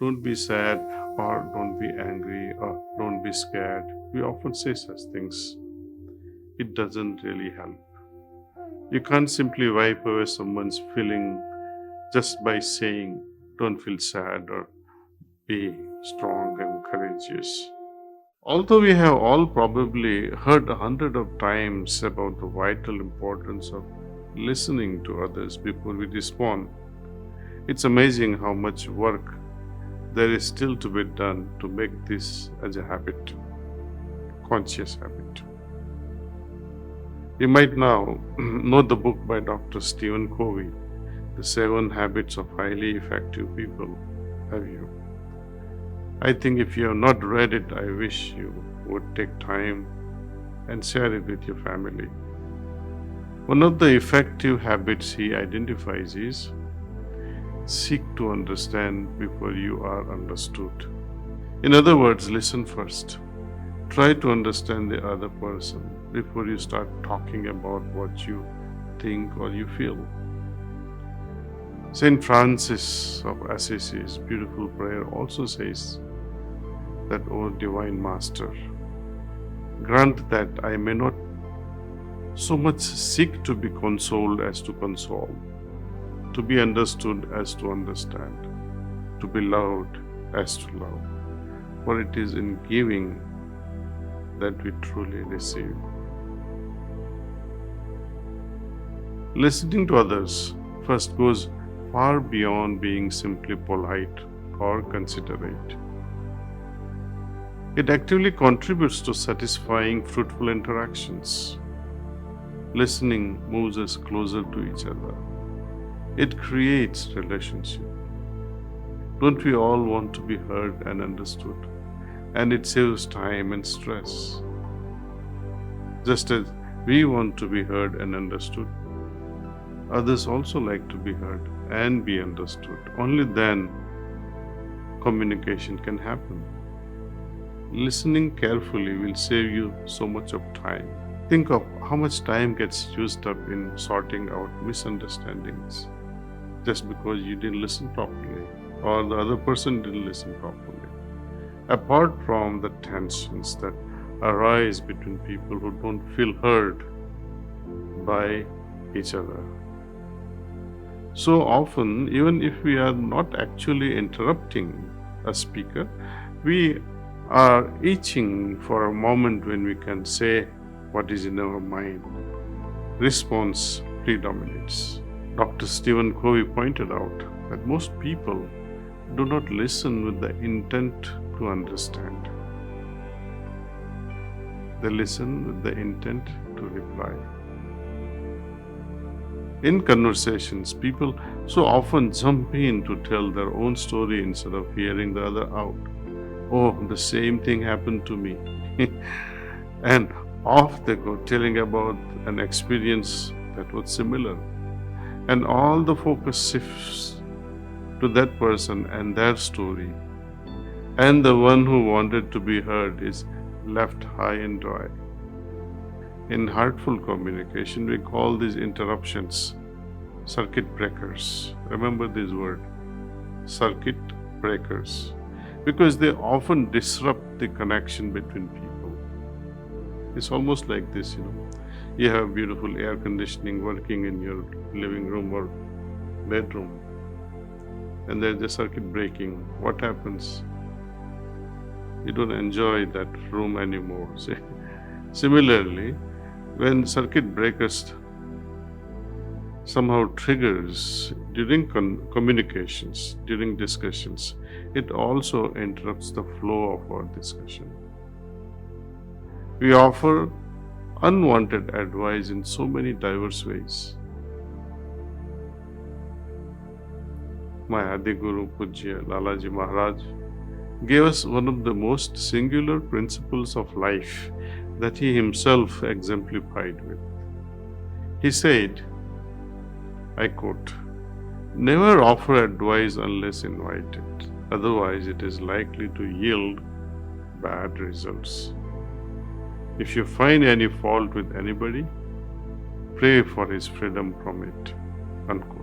Don't be sad, or don't be angry, or don't be scared. We often say such things. It doesn't really help. You can't simply wipe away someone's feeling just by saying, don't feel sad or be strong and courageous. Although we have all probably heard 100 of times about the vital importance of listening to others before we respond, it's amazing how much work there is still to be done to make this as a habit, conscious habit. You might now know the book by Dr. Stephen Covey, The 7 Habits of Highly Effective People. Have you? I think if you have not read it, I wish you would take time and share it with your family. One of the effective habits he identifies is seek to understand before you are understood. In other words, listen first. Try to understand the other person before you start talking about what you think or you feel. Saint Francis of Assisi's beautiful prayer also says that, O Divine Master, grant that I may not so much seek to be consoled as to console, to be understood as to understand, to be loved as to love. For it is in giving that we truly receive. Listening to others first goes far beyond being simply polite or considerate. It actively contributes to satisfying, fruitful interactions. Listening moves us closer to each other. It creates relationship. Don't we all want to be heard and understood? And it saves time and stress. Just as we want to be heard and understood, others also like to be heard and be understood. Only then communication can happen. Listening carefully will save you so much of time. Think of how much time gets used up in sorting out misunderstandings just because you didn't listen properly or the other person didn't listen properly. Apart from the tensions that arise between people who don't feel heard by each other. So often, even if we are not actually interrupting a speaker, we are itching for a moment when we can say what is in our mind. Response predominates. Dr. Stephen Covey pointed out that most people do not listen with the intent to understand. They listen with the intent to reply. In conversations, people so often jump in to tell their own story instead of hearing the other out. Oh, the same thing happened to me. And off they go telling about an experience that was similar. And all the focus shifts to that person and their story. And the one who wanted to be heard is left high and dry. In heartful communication, we call these interruptions circuit breakers. Remember this word, circuit breakers, because they often disrupt the connection between people. It's almost like this, you have beautiful air conditioning working in your living room or bedroom, and there's a circuit breaking. What happens? You don't enjoy that room anymore. Similarly, when circuit breakers somehow triggers during communications, during discussions, it also interrupts the flow of our discussion. We offer unwanted advice in so many diverse ways. My Adi Guru Pujya Lalaji Maharaj gave us one of the most singular principles of life that he himself exemplified with. He said, I quote, "Never offer advice unless invited, otherwise it is likely to yield bad results. If you find any fault with anybody, pray for his freedom from it." Unquote.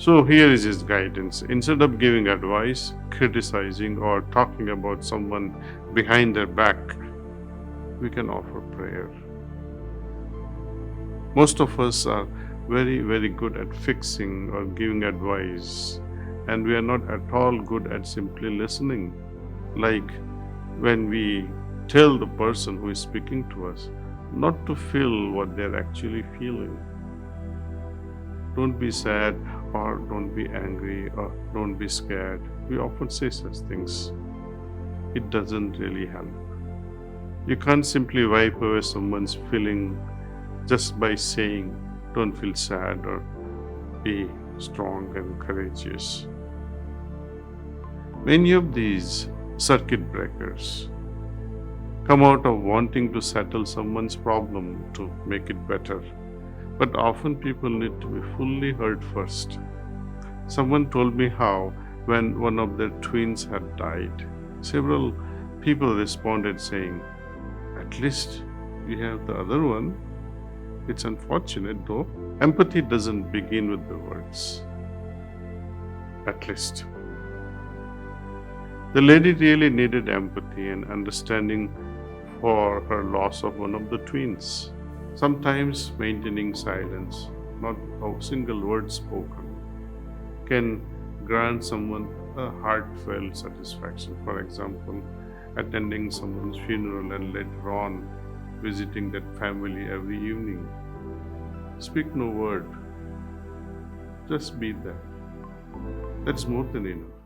So here is his guidance. Instead of giving advice, criticizing, or talking about someone behind their back, we can offer prayer. Most of us are very, very good at fixing or giving advice, and we are not at all good at simply listening. Like when we tell the person who is speaking to us not to feel what they're actually feeling. Don't be sad, or don't be angry, or don't be scared. We often say such things. It doesn't really help. You can't simply wipe away someone's feeling just by saying, don't feel sad, or be strong and courageous. Many of these circuit breakers come out of wanting to settle someone's problem to make it better. But often people need to be fully heard first. Someone told me how, when one of their twins had died, several people responded saying, "At least we have the other one." It's unfortunate though. Empathy doesn't begin with the words. At least. The lady really needed empathy and understanding for her loss of one of the twins. Sometimes maintaining silence, not a single word spoken, can grant someone a heartfelt satisfaction. For example, attending someone's funeral and later on visiting that family every evening. Speak no word, just be there. That's more than enough.